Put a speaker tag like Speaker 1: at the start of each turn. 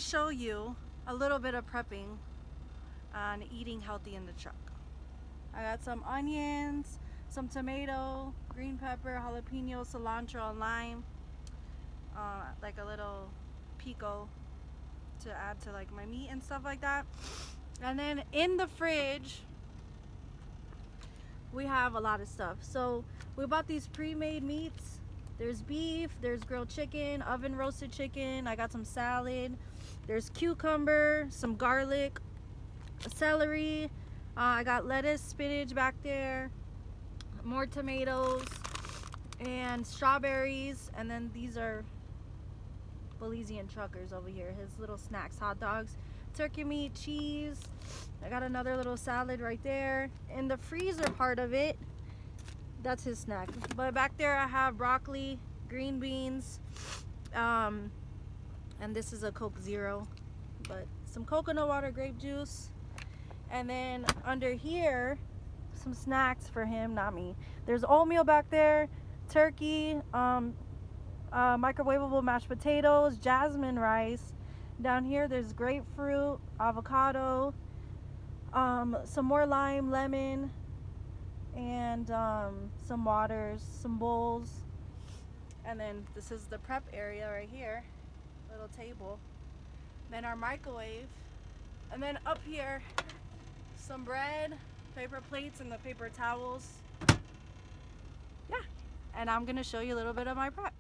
Speaker 1: show you a little bit of prepping on eating healthy in the truck. I got some onions, some tomato, green pepper, jalapeno, cilantro, and lime. Like a little pico to add to like my meat and stuff like that. And then in the fridge we have a lot of stuff. So we bought these pre-made meats. There's beef, there's grilled chicken, oven roasted chicken. I got some salad. There's cucumber, some garlic, celery. I got lettuce, spinach back there, more tomatoes, and strawberries. And then these are Belizean truckers over here, his little snacks, hot dogs, turkey meat, cheese. I got another little salad right there. In the freezer part of it, that's his snack. But back there I have broccoli, green beans, and this is a Coke Zero, but some coconut water, grape juice. And then under here, some snacks for him, not me. There's oatmeal back there, turkey, microwavable mashed potatoes, jasmine rice. Down here there's grapefruit, avocado, some more lime, lemon, and some waters, some bowls. And then this is the prep area right here, little table. Then our microwave. And then up here, some bread, paper plates, and the paper towels. Yeah, and I'm gonna show you a little bit of my prep.